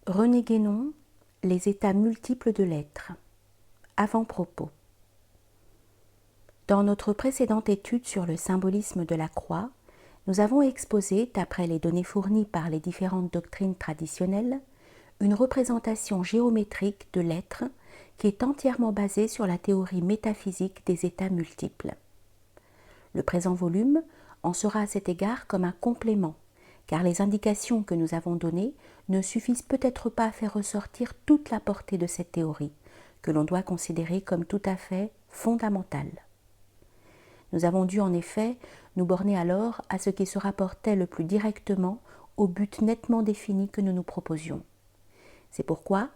René Guénon, les états multiples de l'être. Avant-propos. Dans notre précédente étude sur le symbolisme de la croix, nous avons exposé, d'après les données fournies par les différentes doctrines traditionnelles, une représentation géométrique de l'être qui est entièrement basée sur la théorie métaphysique des états multiples. Le présent volume en sera à cet égard comme un complément, car les indications que nous avons données ne suffisent peut-être pas à faire ressortir toute la portée de cette théorie, que l'on doit considérer comme tout à fait fondamentale. Nous avons dû en effet nous borner alors à ce qui se rapportait le plus directement au but nettement défini que nous nous proposions. C'est pourquoi,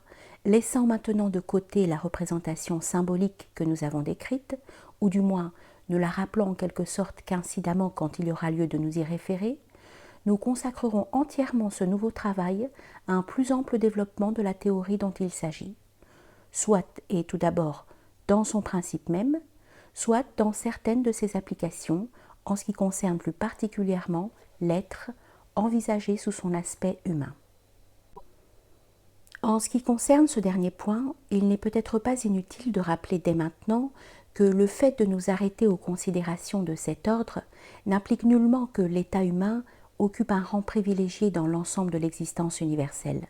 laissant maintenant de côté la représentation symbolique que nous avons décrite, ou du moins ne la rappelant en quelque sorte qu'incidemment quand il y aura lieu de nous y référer, nous consacrerons entièrement ce nouveau travail à un plus ample développement de la théorie dont il s'agit, soit et tout d'abord dans son principe même, soit dans certaines de ses applications en ce qui concerne plus particulièrement l'être envisagé sous son aspect humain. En ce qui concerne ce dernier point, il n'est peut-être pas inutile de rappeler dès maintenant que le fait de nous arrêter aux considérations de cet ordre n'implique nullement que l'état humain occupe un rang privilégié dans l'ensemble de l'existence universelle,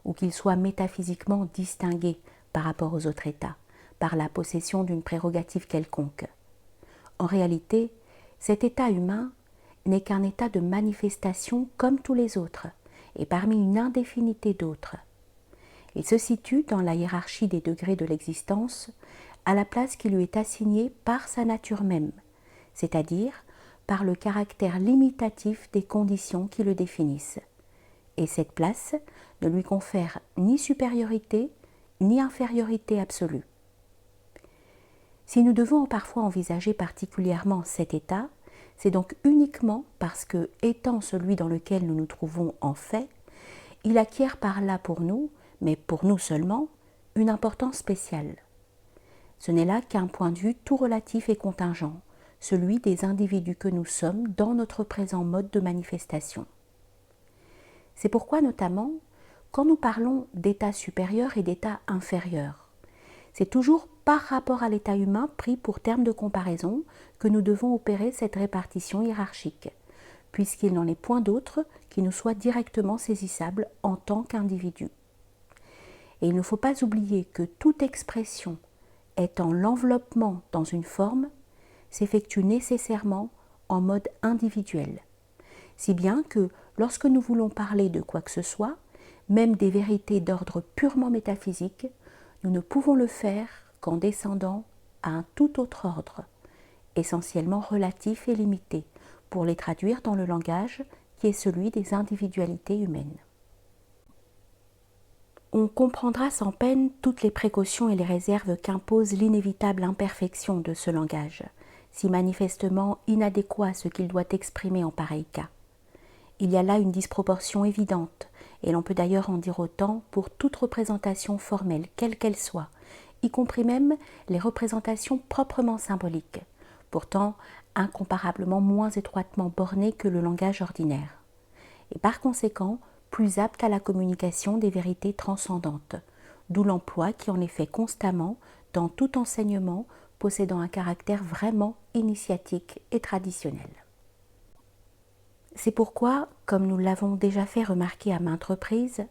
ou qu'il soit métaphysiquement distingué par rapport aux autres états, par la possession d'une prérogative quelconque. En réalité, cet état humain n'est qu'un état de manifestation comme tous les autres, et parmi une indéfinité d'autres. Il se situe dans la hiérarchie des degrés de l'existence à la place qui lui est assignée par sa nature même, c'est-à-dire par le caractère limitatif des conditions qui le définissent. Et cette place ne lui confère ni supériorité ni infériorité absolue. Si nous devons parfois envisager particulièrement cet état, c'est donc uniquement parce que, étant celui dans lequel nous nous trouvons en fait, il acquiert par là pour nous, mais pour nous seulement, une importance spéciale. Ce n'est là qu'un point de vue tout relatif et contingent, celui des individus que nous sommes dans notre présent mode de manifestation. C'est pourquoi notamment, quand nous parlons d'état supérieur et d'état inférieur, c'est toujours par rapport à l'état humain pris pour terme de comparaison que nous devons opérer cette répartition hiérarchique, puisqu'il n'en est point d'autre qui nous soit directement saisissable en tant qu'individu. Et il ne faut pas oublier que toute expression étant l'enveloppement dans une forme s'effectue nécessairement en mode individuel, si bien que lorsque nous voulons parler de quoi que ce soit, même des vérités d'ordre purement métaphysique, nous ne pouvons le faire qu'en descendant à un tout autre ordre, essentiellement relatif et limité, pour les traduire dans le langage qui est celui des individualités humaines. On comprendra sans peine toutes les précautions et les réserves qu'impose l'inévitable imperfection de ce langage, si manifestement inadéquat à ce qu'il doit exprimer en pareil cas. Il y a là une disproportion évidente, et l'on peut d'ailleurs en dire autant pour toute représentation formelle, quelle qu'elle soit, y compris même les représentations proprement symboliques, pourtant incomparablement moins étroitement bornées que le langage ordinaire, et par conséquent plus apte à la communication des vérités transcendantes, d'où l'emploi qui en est fait constamment dans tout enseignement possédant un caractère vraiment initiatique et traditionnel. C'est pourquoi, comme nous l'avons déjà fait remarquer à maintes reprises,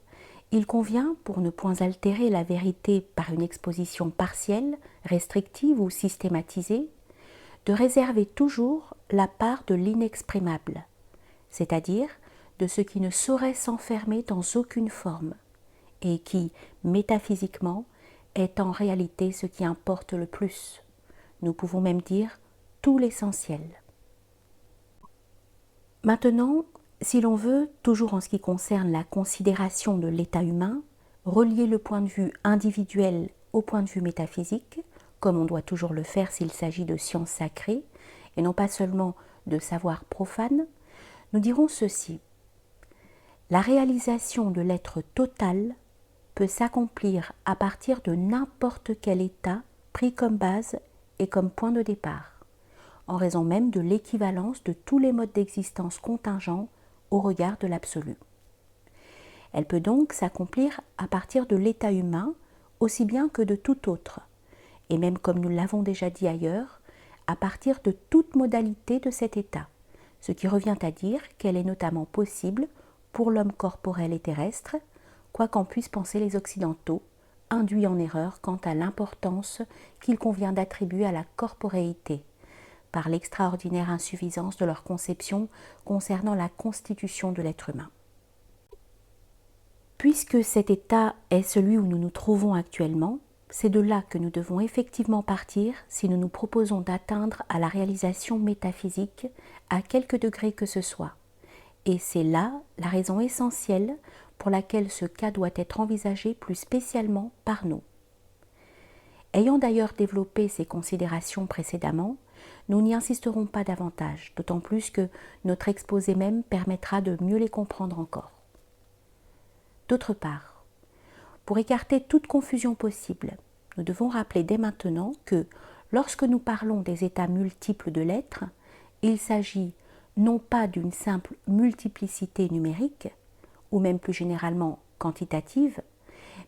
il convient, pour ne point altérer la vérité par une exposition partielle, restrictive ou systématisée, de réserver toujours la part de l'inexprimable, c'est-à-dire de ce qui ne saurait s'enfermer dans aucune forme, et qui, métaphysiquement, est en réalité ce qui importe le plus. Nous pouvons même dire tout l'essentiel. Maintenant, si l'on veut, toujours en ce qui concerne la considération de l'état humain, relier le point de vue individuel au point de vue métaphysique, comme on doit toujours le faire s'il s'agit de sciences sacrées, et non pas seulement de savoir profane, nous dirons ceci. La réalisation de l'être total peut s'accomplir à partir de n'importe quel état pris comme base et comme point de départ, en raison même de l'équivalence de tous les modes d'existence contingents au regard de l'absolu. Elle peut donc s'accomplir à partir de l'état humain aussi bien que de tout autre, et même comme nous l'avons déjà dit ailleurs, à partir de toute modalité de cet état, ce qui revient à dire qu'elle est notamment possible pour l'homme corporel et terrestre, quoi qu'en puissent penser les Occidentaux, induits en erreur quant à l'importance qu'il convient d'attribuer à la corporéité, par l'extraordinaire insuffisance de leur conception concernant la constitution de l'être humain. Puisque cet état est celui où nous nous trouvons actuellement, c'est de là que nous devons effectivement partir si nous nous proposons d'atteindre à la réalisation métaphysique à quelque degré que ce soit. Et c'est là la raison essentielle pour laquelle ce cas doit être envisagé plus spécialement par nous. Ayant d'ailleurs développé ces considérations précédemment, nous n'y insisterons pas davantage, d'autant plus que notre exposé même permettra de mieux les comprendre encore. D'autre part, pour écarter toute confusion possible, nous devons rappeler dès maintenant que lorsque nous parlons des états multiples de l'être, il s'agit non pas d'une simple multiplicité numérique, ou même plus généralement quantitative,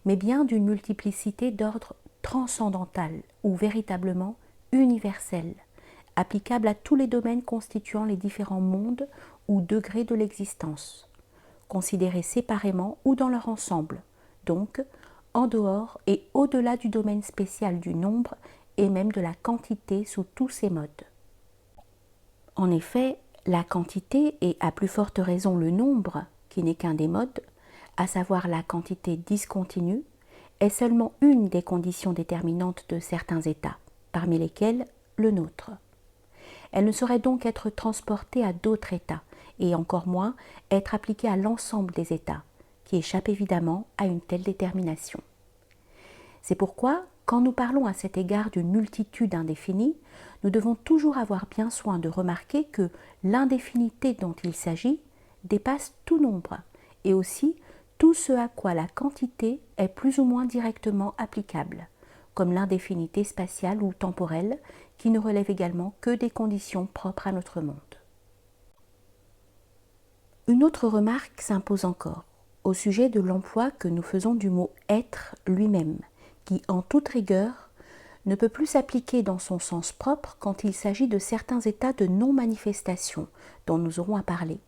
mais bien d'une multiplicité d'ordre transcendantal ou véritablement universel, applicable à tous les domaines constituant les différents mondes ou degrés de l'existence, considérés séparément ou dans leur ensemble, donc en dehors et au-delà du domaine spécial du nombre et même de la quantité sous tous ses modes. En effet, la quantité et à plus forte raison le nombre, qui n'est qu'un des modes, à savoir la quantité discontinue, est seulement une des conditions déterminantes de certains états, parmi lesquels le nôtre. Elle ne saurait donc être transportée à d'autres états, et encore moins être appliquée à l'ensemble des états, qui échappent évidemment à une telle détermination. C'est pourquoi, quand nous parlons à cet égard d'une multitude indéfinie, nous devons toujours avoir bien soin de remarquer que l'indéfinité dont il s'agit dépasse tout nombre, et aussi tout ce à quoi la quantité est plus ou moins directement applicable, comme l'indéfinité spatiale ou temporelle, qui ne relève également que des conditions propres à notre monde. Une autre remarque s'impose encore, au sujet de l'emploi que nous faisons du mot « être » lui-même, qui, en toute rigueur, ne peut plus s'appliquer dans son sens propre quand il s'agit de certains états de non-manifestation dont nous aurons à parler,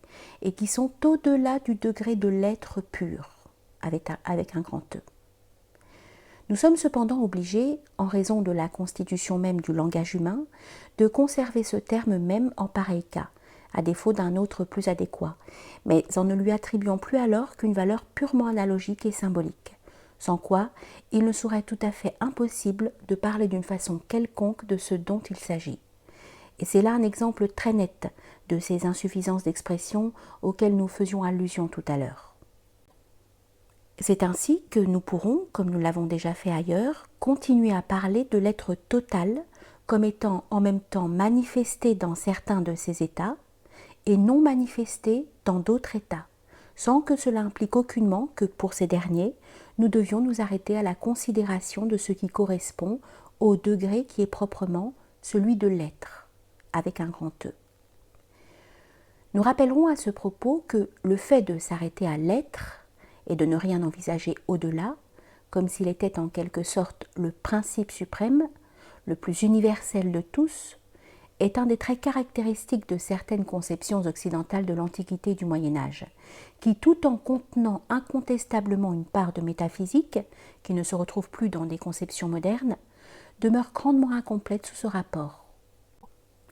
et qui sont au-delà du degré de l'être pur, avec un grand E. Nous sommes cependant obligés, en raison de la constitution même du langage humain, de conserver ce terme même en pareil cas, à défaut d'un autre plus adéquat, mais en ne lui attribuant plus alors qu'une valeur purement analogique et symbolique, sans quoi il ne serait tout à fait impossible de parler d'une façon quelconque de ce dont il s'agit. Et c'est là un exemple très net de ces insuffisances d'expression auxquelles nous faisions allusion tout à l'heure. C'est ainsi que nous pourrons, comme nous l'avons déjà fait ailleurs, continuer à parler de l'être total comme étant en même temps manifesté dans certains de ces états et non manifesté dans d'autres états, sans que cela implique aucunement que pour ces derniers, nous devions nous arrêter à la considération de ce qui correspond au degré qui est proprement celui de l'être, avec un grand E. Nous rappellerons à ce propos que le fait de s'arrêter à l'être et de ne rien envisager au-delà, comme s'il était en quelque sorte le principe suprême, le plus universel de tous, est un des traits caractéristiques de certaines conceptions occidentales de l'Antiquité et du Moyen-Âge, qui, tout en contenant incontestablement une part de métaphysique, qui ne se retrouve plus dans des conceptions modernes, demeure grandement incomplète sous ce rapport,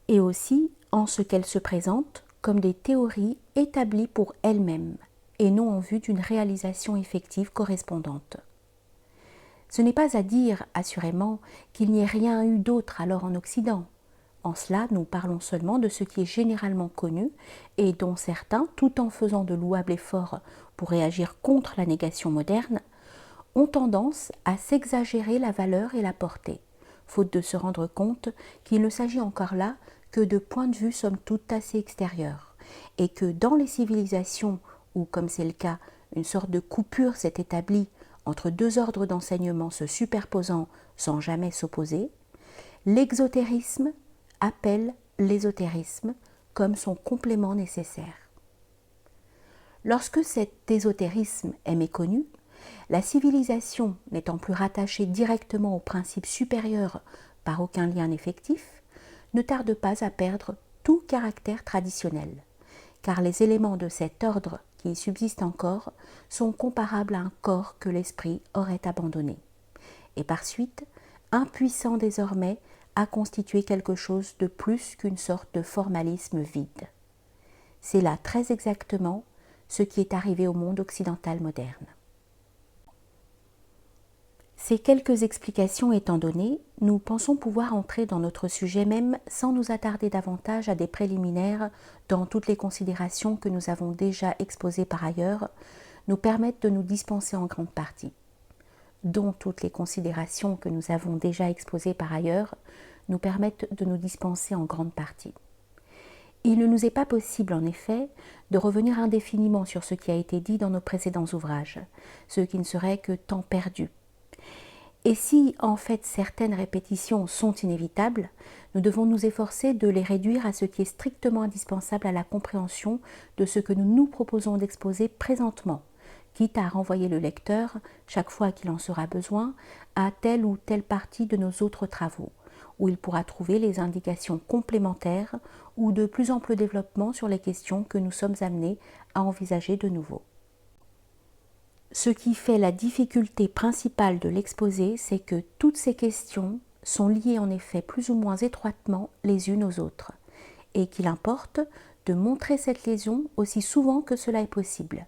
et aussi en ce qu'elles se présentent comme des théories établies pour elles-mêmes, et non en vue d'une réalisation effective correspondante. Ce n'est pas à dire, assurément, qu'il n'y ait rien eu d'autre alors en Occident. En cela, nous parlons seulement de ce qui est généralement connu et dont certains, tout en faisant de louables efforts pour réagir contre la négation moderne, ont tendance à s'exagérer la valeur et la portée, faute de se rendre compte qu'il ne s'agit encore là que de points de vue somme toute assez extérieurs, et que dans les civilisations où, comme c'est le cas, une sorte de coupure s'est établie entre deux ordres d'enseignement se superposant sans jamais s'opposer, l'exotérisme appelle l'ésotérisme comme son complément nécessaire. Lorsque cet ésotérisme est méconnu, la civilisation n'étant plus rattachée directement au principe supérieur par aucun lien effectif, ne tarde pas à perdre tout caractère traditionnel, car les éléments de cet ordre qui y subsistent encore sont comparables à un corps que l'esprit aurait abandonné, et par suite, impuissant désormais à constituer quelque chose de plus qu'une sorte de formalisme vide. C'est là très exactement ce qui est arrivé au monde occidental moderne. Ces quelques explications étant données, nous pensons pouvoir entrer dans notre sujet même sans nous attarder davantage à des préliminaires dans toutes les considérations que nous avons déjà exposées par ailleurs, nous permettent de nous dispenser en grande partie. Dont toutes les considérations que nous avons déjà exposées par ailleurs nous permettent de nous dispenser en grande partie. Il ne nous est pas possible, en effet, de revenir indéfiniment sur ce qui a été dit dans nos précédents ouvrages, ce qui ne serait que temps perdu. Et si, en fait, certaines répétitions sont inévitables, nous devons nous efforcer de les réduire à ce qui est strictement indispensable à la compréhension de ce que nous nous proposons d'exposer présentement, quitte à renvoyer le lecteur, chaque fois qu'il en sera besoin, à telle ou telle partie de nos autres travaux, où il pourra trouver les indications complémentaires ou de plus amples développements sur les questions que nous sommes amenés à envisager de nouveau. Ce qui fait la difficulté principale de l'exposé, c'est que toutes ces questions sont liées en effet plus ou moins étroitement les unes aux autres, et qu'il importe de montrer cette liaison aussi souvent que cela est possible.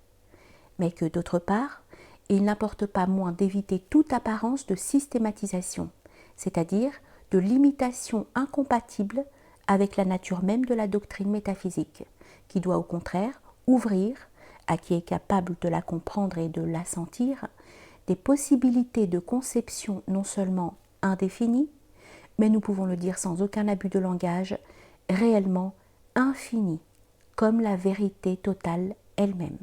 Mais que d'autre part, il n'importe pas moins d'éviter toute apparence de systématisation, c'est-à-dire de limitation incompatible avec la nature même de la doctrine métaphysique, qui doit au contraire ouvrir, à qui est capable de la comprendre et de la sentir, des possibilités de conception non seulement indéfinies, mais nous pouvons le dire sans aucun abus de langage, réellement infinies, comme la vérité totale elle-même.